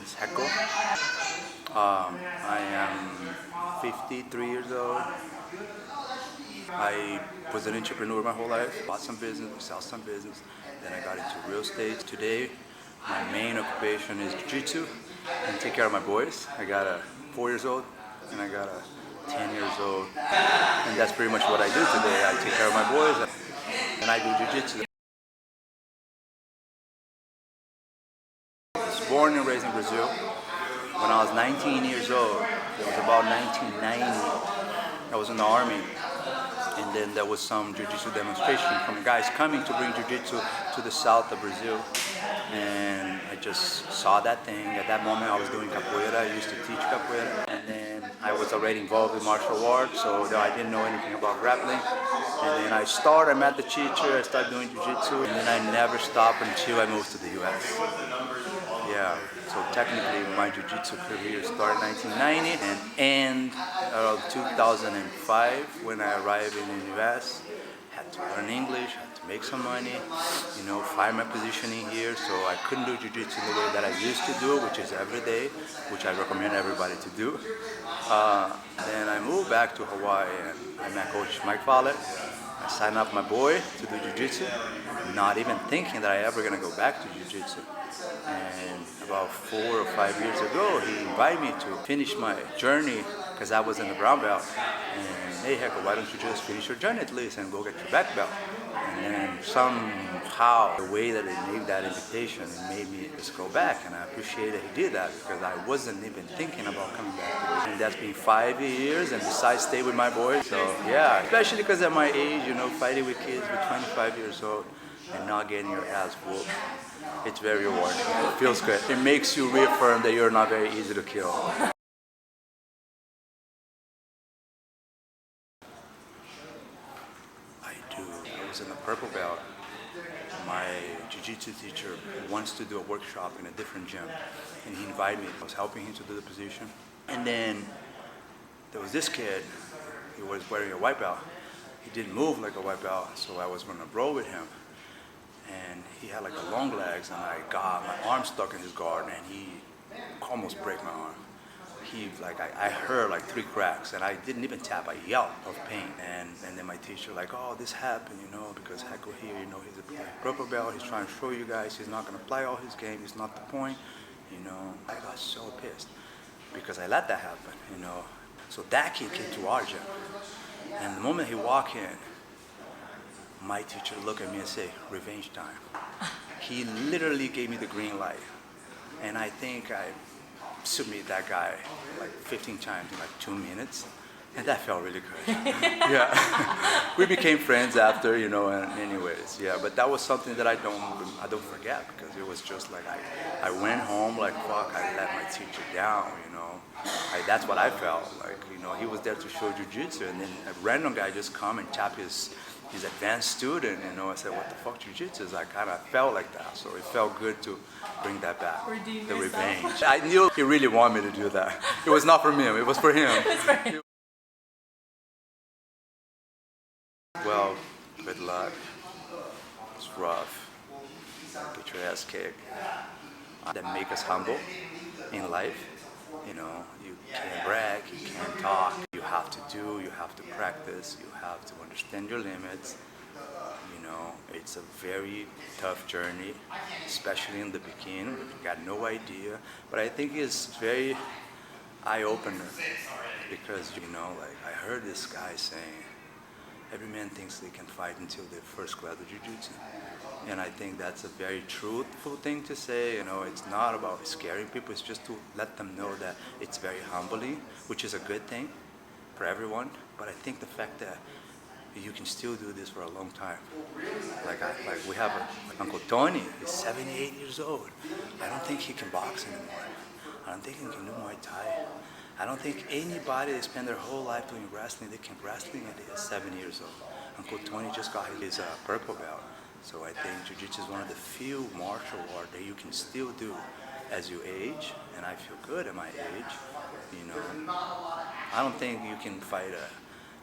is Reco. I am 53 years old. I was an entrepreneur my whole life. Bought some business, sell some business. Then I got into real estate. Today, my main occupation is Jiu-Jitsu and take care of my boys. I got a 4 years old and I got a 10 years old. And that's pretty much what I do today. I take care of my boys and I do Jiu-Jitsu. I was born and raised in Brazil. When I was 19 years old, it was about 1990, I was in the army. And then there was some Jiu-Jitsu demonstration from guys coming to bring Jiu-Jitsu to the south of Brazil. And I just saw that thing. At that moment I was doing capoeira. I used to teach capoeira. And then I was already involved in martial arts, so I didn't know anything about grappling. And then I met the teacher, I started doing Jiu-Jitsu, and then I never stopped until I moved to the US. Yeah, so technically my Jiu-Jitsu career started in 1990 and ended around 2005 when I arrived in the US. Had to learn English, had to make some money, find my positioning here, so I couldn't do Jiu-Jitsu the way that I used to do, which is every day, which I recommend everybody to do. Then I moved back to Hawaii and I met Coach Mike Follett. I signed up my boy to do Jiu-Jitsu, not even thinking that I ever gonna go back to Jiu-Jitsu. And about 4 or 5 years ago, he invited me to finish my journey because I was in the brown belt. And hey, Reco, why don't you just finish your journey at least and go get your black belt? And then somehow, the way that he made that invitation, it made me just go back. And I appreciate that he did that because I wasn't even thinking about coming back. And that's been 5 years, and besides stay with my boys. So yeah, especially because at my age, fighting with kids with 25 years old and not getting your ass whooped. It's very rewarding. It feels good. It makes you reaffirm that you're not very easy to kill. I do. I was in the purple belt. My jiu-jitsu teacher wants to do a workshop in a different gym, and he invited me. I was helping him to do the position. And then there was this kid. He was wearing a white belt. He didn't move like a white belt, so I was going to roll with him. And he had like the long legs, and I got my arm stuck in his guard, and he almost broke my arm. I heard like 3 cracks, and I didn't even tap. I yelled of pain, and then my teacher like, oh, this happened, because Reco here, he's a purple belt. He's trying to show you guys he's not gonna play all his game. It's not the point, I got so pissed because I let that happen, So that kid came to our gym, and the moment he walked in, my teacher looked at me and said, revenge time. He literally gave me the green light. And I think I submitted that guy like 15 times in like 2 minutes. And that felt really good. Yeah. We became friends after, and anyways, yeah. But that was something that I don't forget because it was just like I went home like, fuck, I let my teacher down, that's what I felt. Like, he was there to show Jiu-Jitsu, and then a random guy just come and tap his advanced student, I said, what the fuck Jiu-Jitsu is? I kind of felt like that, so it felt good to bring that back, the revenge. I knew he really wanted me to do that. It was not for him, it was for him. Well, good luck. It's rough. Get your ass kicked. That make us humble in life. You can't brag, you can't talk. You have to practice, you have to understand your limits. It's a very tough journey, especially in the beginning. You got no idea. But I think it's very eye-opener because, I heard this guy saying, every man thinks they can fight until their first class of Jiu-Jitsu. And I think that's a very truthful thing to say. It's not about scaring people, it's just to let them know that it's very humbling, which is a good thing for everyone. But I think the fact that you can still do this for a long time. Like we have Uncle Tony, he's 78 years old. I don't think he can box anymore. I don't think he can do Muay Thai. I don't think anybody that spend their whole life doing wrestling, they can wrestling at 7 years old. Uncle Tony just got his purple belt. So I think Jiu-Jitsu is one of the few martial arts that you can still do as you age, and I feel good at my age. I don't think you can fight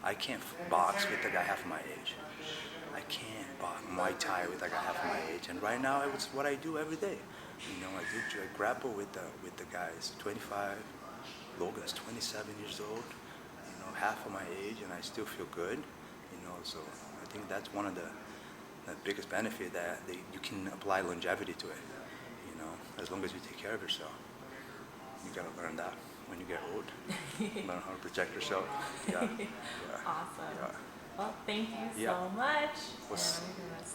I can't box with a guy half my age. I can't box Muay Thai with a guy half my age. And right now, it's what I do every day. You know, I grapple with the guys 25. Logan's 27 years old. You know, half of my age, and I still feel good. You know, so I think that's one of the biggest benefit that you can apply longevity to it. You know, as long as you take care of yourself. You gotta learn that when you get old. Learn how to protect yourself. Yeah. Awesome. Yeah. Well, thank you Yeah. so much. What's- And I'm gonna